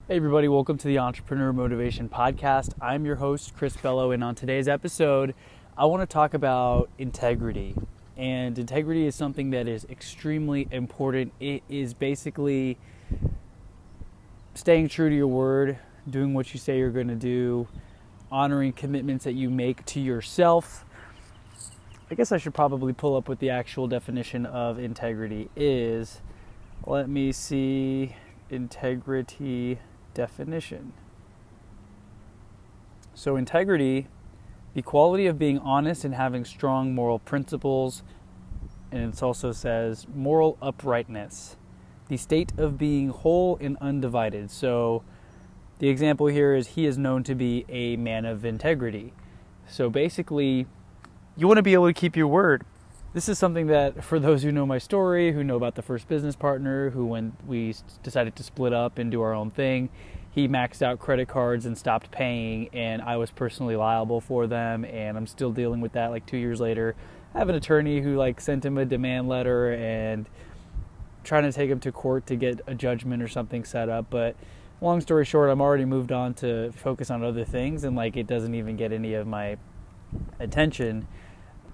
Hey everybody, welcome to the Entrepreneur Motivation Podcast. I'm your host, Chris Bello, and on today's episode, I want to talk about integrity. And integrity is something that is extremely important. It is basically staying true to your word, doing what you say you're going to do, honoring commitments that you make to yourself. I guess I should probably pull up what the actual definition of integrity is. Let me see. Integrity definition. So integrity, the quality of being honest and having strong moral principles, and it also says moral uprightness, the state of being whole and undivided. So the example here is he is known to be a man of integrity. So basically, you want to be able to keep your word. This is something that, for those who know my story, who know about the first business partner, who when we decided to split up and do our own thing, he maxed out credit cards and stopped paying, and I was personally liable for them, and I'm still dealing with that 2 years later. I have an attorney who sent him a demand letter and trying to take him to court to get a judgment or something set up, but long story short, I'm already moved on to focus on other things, and it doesn't even get any of my attention.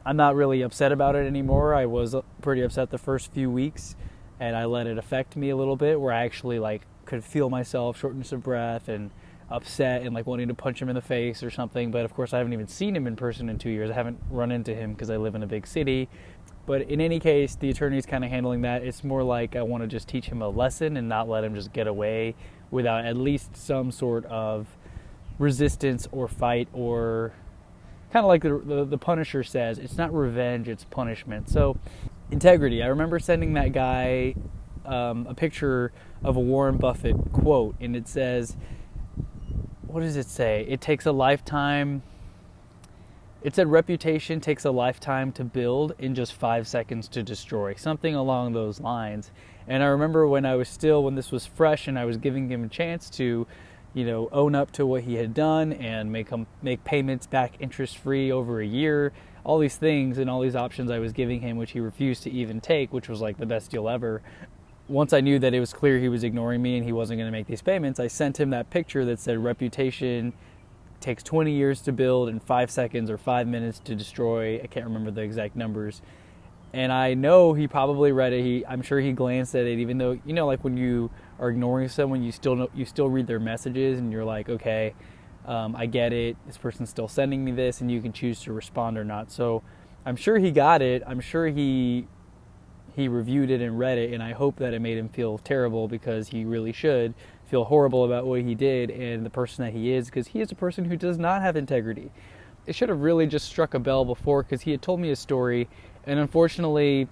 I'm not really upset about it anymore. I was pretty upset the first few weeks, and I let it affect me a little bit, where I actually could feel myself, shortness of breath, and upset, and wanting to punch him in the face or something. But of course, I haven't even seen him in person in 2 years. I haven't run into him because I live in a big city. But in any case, the attorney's kind of handling that. It's more I want to just teach him a lesson and not let him just get away without at least some sort of resistance or fight, or kind of like the Punisher says, it's not revenge, it's punishment. So integrity. I remember sending that guy a picture of a Warren Buffett quote, and it says, what does it say? It takes a lifetime. It said reputation takes a lifetime to build and just 5 seconds to destroy. Something along those lines. And I remember when this was fresh, and I was giving him a chance to own up to what he had done and make payments back interest-free over a year, all these things and all these options I was giving him, which he refused to even take, which was the best deal ever. Once I knew that it was clear he was ignoring me and he wasn't going to make these payments, I sent him that picture that said reputation takes 20 years to build and 5 seconds or 5 minutes to destroy. I can't remember the exact numbers. And I know he probably read it. I'm sure he glanced at it, even though, when you are ignoring someone, you still read their messages, and you're like, okay, I get it. This person's still sending me this, and you can choose to respond or not. So I'm sure he got it. I'm sure he reviewed it and read it, and I hope that it made him feel terrible, because he really should feel horrible about what he did and the person that he is, because he is a person who does not have integrity. It should have really just struck a bell before, because he had told me a story, and unfortunately,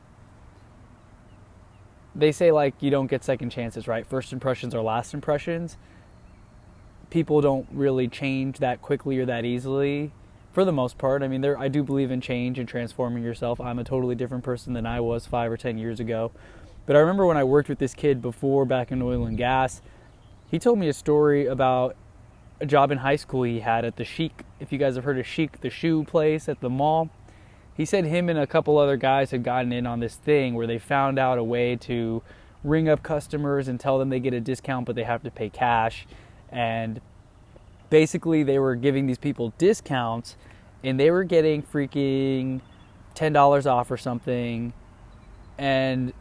they say you don't get second chances, right? First impressions are last impressions. People don't really change that quickly or that easily, for the most part. I mean, I do believe in change and transforming yourself. I'm a totally different person than I was 5 or 10 years ago. But I remember when I worked with this kid before, back in oil and gas, he told me a story about a job in high school he had at the Chic. If you guys have heard of Chic, the shoe place at the mall. He said him and a couple other guys had gotten in on this thing where they found out a way to ring up customers and tell them they get a discount, but they have to pay cash. And basically they were giving these people discounts, and they were getting freaking $10 off or something. And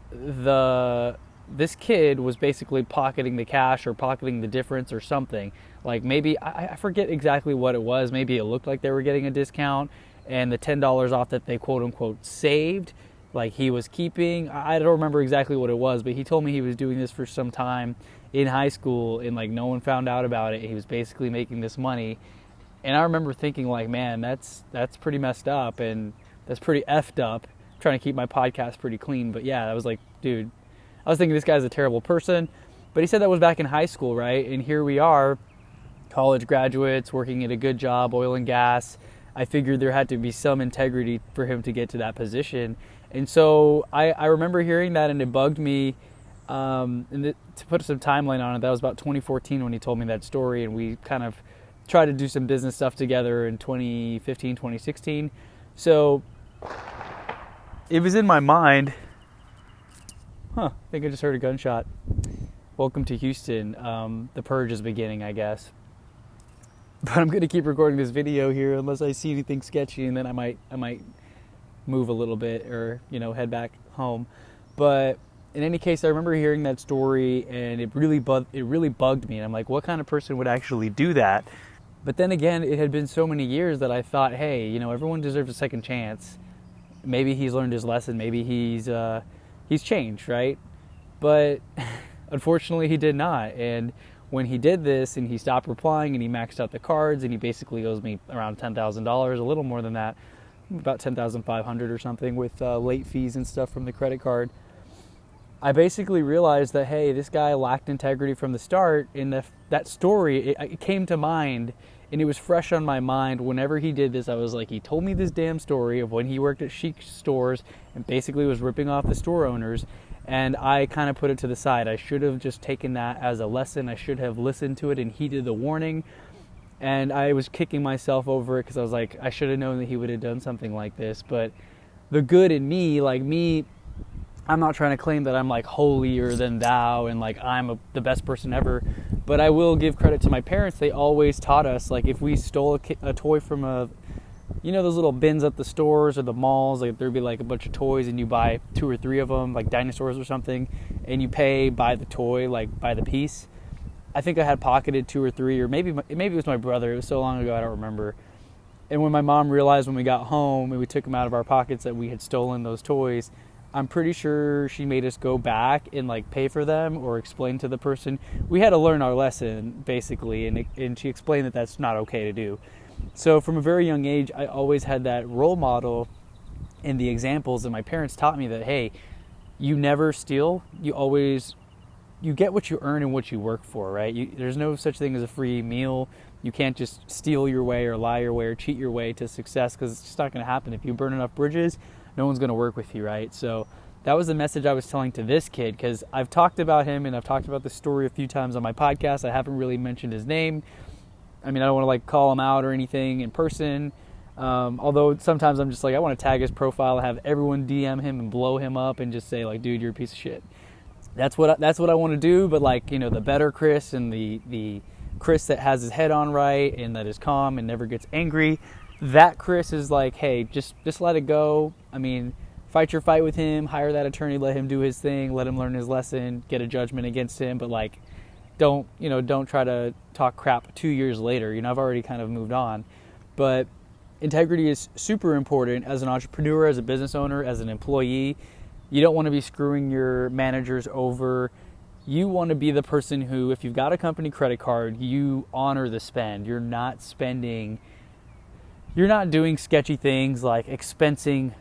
this kid was basically pocketing the cash, or pocketing the difference or something. Maybe, I forget exactly what it was. Maybe it looked like they were getting a discount, and the $10 off that they quote-unquote saved, he was keeping. I don't remember exactly what it was, but he told me he was doing this for some time in high school, and no one found out about it. He was basically making this money. And I remember thinking man, that's pretty messed up, and that's pretty effed up. I'm trying to keep my podcast pretty clean, but yeah, I was dude, I was thinking this guy's a terrible person. But he said that was back in high school, right? And here we are, college graduates, working at a good job, oil and gas. I figured there had to be some integrity for him to get to that position. And so I remember hearing that, and it bugged me. To put some timeline on it, that was about 2014 when he told me that story, and we kind of tried to do some business stuff together in 2015, 2016. So it was in my mind. I think I just heard a gunshot. welcome to Houston. The purge is beginning, I guess. But I'm going to keep recording this video here unless I see anything sketchy, and then I might move a little bit or, head back home. But in any case, I remember hearing that story, and it really bugged me. And I'm like, what kind of person would actually do that? But then again, it had been so many years that I thought, hey, everyone deserves a second chance. Maybe he's learned his lesson. Maybe he's changed, right? But unfortunately, he did not. And when he did this and he stopped replying and he maxed out the cards and he basically owes me around $10,000, a little more than that, about $10,500 or something with late fees and stuff from the credit card, I basically realized that, hey, this guy lacked integrity from the start. And that story, it came to mind, and it was fresh on my mind whenever he did this. I was like, he told me this damn story of when he worked at chic stores and basically was ripping off the store owners. And I kind of put it to the side. I should have just taken that as a lesson. I should have listened to it and heeded the warning. And I was kicking myself over it because I was like, I should have known that he would have done something like this. But the good in me, I'm not trying to claim that I'm like holier than thou and like I'm the best person ever, but I will give credit to my parents. They always taught us, like, if we stole a toy from those little bins at the stores or the malls, like there'd be like a bunch of toys and you buy 2 or 3 of them, like dinosaurs or something, and you pay by the toy, like by the piece. I think I had pocketed 2 or 3, or maybe it was my brother. It was so long ago I don't remember. And when my mom realized when we got home and we took them out of our pockets that we had stolen those toys, I'm pretty sure she made us go back and like pay for them or explain to the person. We had to learn our lesson basically, and she explained that that's not okay to do. So from a very young age, I always had that role model in the examples, and my parents taught me that, hey, you never steal. You get what you earn and what you work for, right? There's no such thing as a free meal. You can't just steal your way or lie your way or cheat your way to success, because it's just not going to happen. If you burn enough bridges, no one's going to work with you, right? So that was the message I was telling to this kid, because I've talked about him and I've talked about this story a few times on my podcast. I haven't really mentioned his name. I mean, I don't want to like call him out or anything in person. Although sometimes I'm just like, I want to tag his profile, have everyone DM him and blow him up and just say like, dude, you're a piece of shit. That's what I want to do. But like, the better Chris and the Chris that has his head on right and that is calm and never gets angry, that Chris is like, hey, just let it go. I mean, fight your fight with him, hire that attorney, let him do his thing, let him learn his lesson, get a judgment against him, but like, don't try to talk crap 2 years later. I've already kind of moved on. But integrity is super important as an entrepreneur, as a business owner, as an employee. You don't want to be screwing your managers over. You want to be the person who, if you've got a company credit card, you honor the spend. You're not doing sketchy things like expensing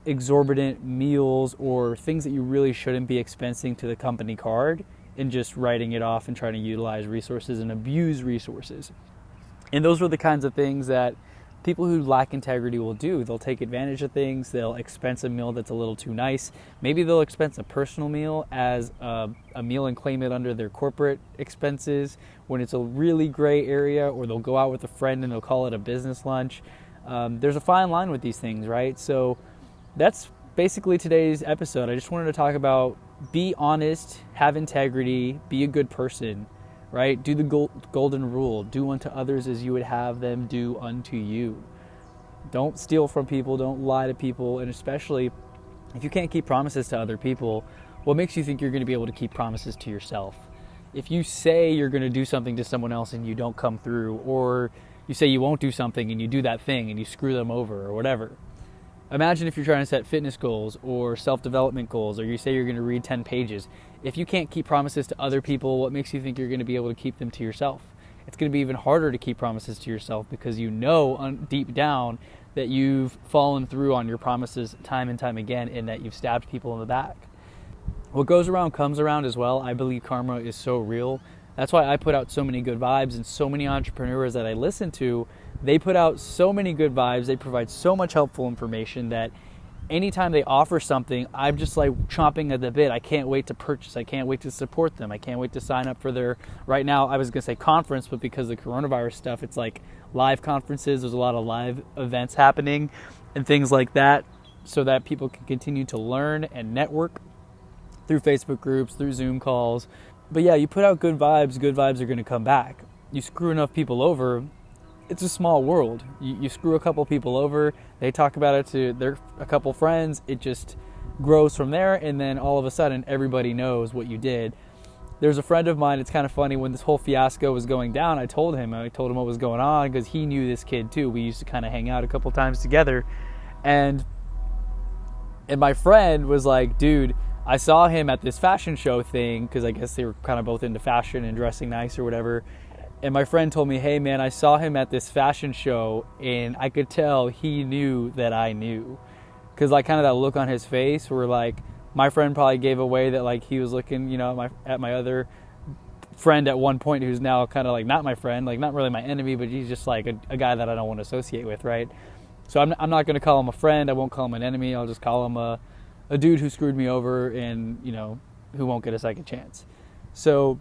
exorbitant meals or things that you really shouldn't be expensing to the company card, and just writing it off and trying to utilize resources and abuse resources. And those are the kinds of things that people who lack integrity will do. They'll take advantage of things. They'll expense a meal that's a little too nice. Maybe they'll expense a personal meal as a meal and claim it under their corporate expenses when it's a really gray area, or they'll go out with a friend and they'll call it a business lunch. There's a fine line with these things, right? So that's basically today's episode. I just wanted to talk about be honest, have integrity, be a good person, right? Do the golden rule. Do unto others as you would have them do unto you. Don't steal from people. Don't lie to people. And especially if you can't keep promises to other people, what makes you think you're going to be able to keep promises to yourself? If you say you're going to do something to someone else and you don't come through, or you say you won't do something and you do that thing and you screw them over or whatever. Imagine if you're trying to set fitness goals or self-development goals, or you say you're going to read 10 pages. If you can't keep promises to other people, what makes you think you're going to be able to keep them to yourself? It's going to be even harder to keep promises to yourself, because deep down that you've fallen through on your promises time and time again, and that you've stabbed people in the back. What goes around comes around as well. I believe karma is so real. That's why I put out so many good vibes, and so many entrepreneurs that I listen to, they put out so many good vibes. They provide so much helpful information that anytime they offer something, I'm just like chomping at the bit. I can't wait to purchase. I can't wait to support them. I can't wait to sign up for their, right now I was going to say conference, but because of the coronavirus stuff, it's like live conferences. There's a lot of live events happening and things like that, so that people can continue to learn and network through Facebook groups, through Zoom calls, But yeah, you put out good vibes are going to come back. You screw enough people over, it's a small world. You screw a couple people over, they talk about it to a couple friends, it just grows from there, and then all of a sudden everybody knows what you did. There's a friend of mine, it's kind of funny, when this whole fiasco was going down, I told him what was going on, because he knew this kid too. We used to kind of hang out a couple times together, and my friend was like, dude, I saw him at this fashion show thing, because I guess they were kind of both into fashion and dressing nice or whatever. And my friend told me, hey man, I saw him at this fashion show and I could tell he knew that I knew. Because like kind of that look on his face where like my friend probably gave away that like he was looking, you know, at my other friend at one point who's now kind of like not my friend, like not really my enemy, but he's just like a guy that I don't want to associate with, right? So I'm not going to call him a friend. I won't call him an enemy. I'll just call him a dude who screwed me over and, you know, who won't get a second chance. So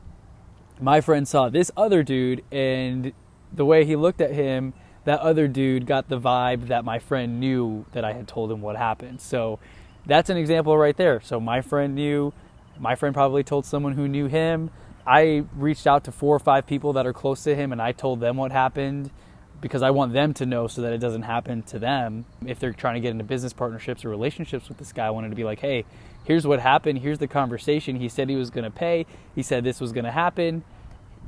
my friend saw this other dude, and the way he looked at him, that other dude got the vibe that my friend knew that I had told him what happened. So that's an example right there. So my friend knew, my friend probably told someone who knew him. I reached out to 4 or 5 people that are close to him and I told them what happened because I want them to know so that it doesn't happen to them. If they're trying to get into business partnerships or relationships with this guy, I wanted to be like, hey, here's what happened. Here's the conversation. He said he was going to pay. He said this was going to happen.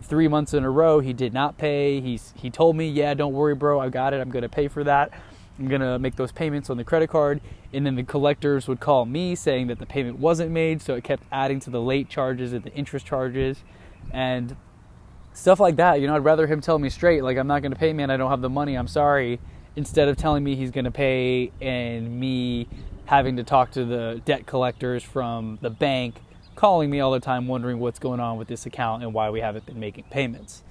3 months in a row, he did not pay. He told me, yeah, don't worry, bro. I got it. I'm going to pay for that. I'm going to make those payments on the credit card. And then the collectors would call me saying that the payment wasn't made. So it kept adding to the late charges and the interest charges and stuff like that. You know, I'd rather him tell me straight, like, I'm not going to pay, man. I don't have the money. I'm sorry. Instead of telling me he's going to pay and me having to talk to the debt collectors from the bank, calling me all the time, wondering what's going on with this account and why we haven't been making payments.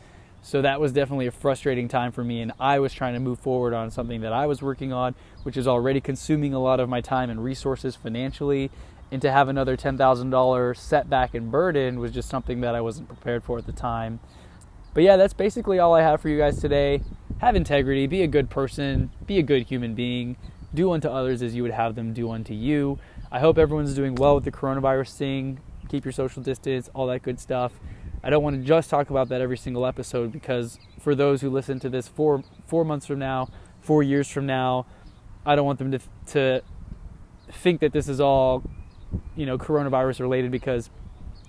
So that was definitely a frustrating time for me, and I was trying to move forward on something that I was working on, which is already consuming a lot of my time and resources financially, and to have another $10,000 setback and burden was just something that I wasn't prepared for at the time. But yeah, that's basically all I have for you guys today. Have integrity, be a good person, be a good human being, do unto others as you would have them do unto you. I hope everyone's doing well with the coronavirus thing. Keep your social distance, all that good stuff. I don't want to just talk about that every single episode because for those who listen to this 4 months from now, 4 years from now, I don't want them to think that this is all, you know, coronavirus related, because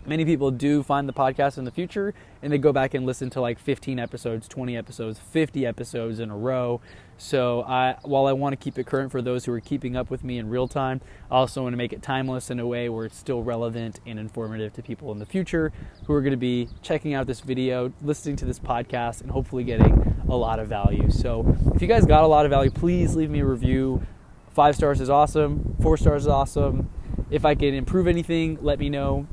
many people do find the podcast in the future and they go back and listen to like 15 episodes, 20 episodes, 50 episodes in a row. So while I want to keep it current for those who are keeping up with me in real time, I also want to make it timeless in a way where it's still relevant and informative to people in the future who are going to be checking out this video, listening to this podcast, and hopefully getting a lot of value. So if you guys got a lot of value, please leave me a review. 5 stars is awesome. 4 stars is awesome. If I can improve anything, let me know.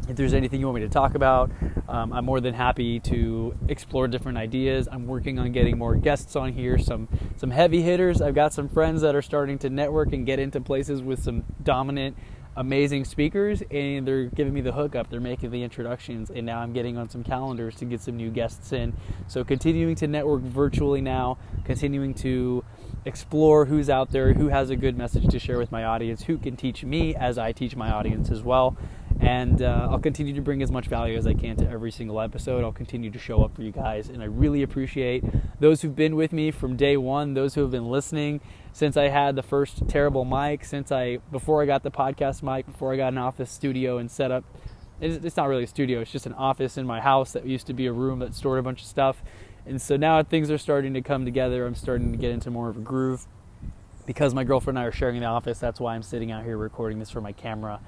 If there's anything you want me to talk about, I'm more than happy to explore different ideas. I'm working on getting more guests on here, some heavy hitters. I've got some friends that are starting to network and get into places with some dominant, amazing speakers, and they're giving me the hookup. They're making the introductions, and now I'm getting on some calendars to get some new guests in. So continuing to network virtually now, continuing to explore who's out there, who has a good message to share with my audience, who can teach me as I teach my audience as well. And I'll continue to bring as much value as I can to every single episode. I'll continue to show up for you guys. And I really appreciate those who've been with me from day one, those who have been listening since I had the first terrible mic, before I got the podcast mic, before I got an office studio and set up. It's not really a studio. It's just an office in my house that used to be a room that stored a bunch of stuff. And so now things are starting to come together. I'm starting to get into more of a groove. Because my girlfriend and I are sharing the office, that's why I'm sitting out here recording this for my camera.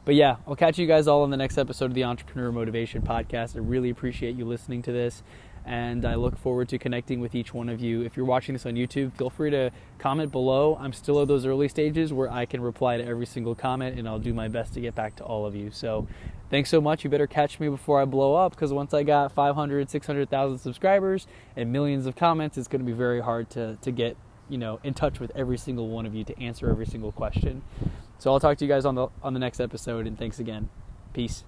But yeah, I'll catch you guys all in the next episode of the Entrepreneur Motivation Podcast. I really appreciate you listening to this, and I look forward to connecting with each one of you. If you're watching this on YouTube, feel free to comment below. I'm still at those early stages where I can reply to every single comment, and I'll do my best to get back to all of you. So thanks so much. You better catch me before I blow up, because once I got 500, 600,000 subscribers and millions of comments, it's going to be very hard to get, you know, in touch with every single one of you to answer every single question. So I'll talk to you guys on the next episode, and thanks again. Peace.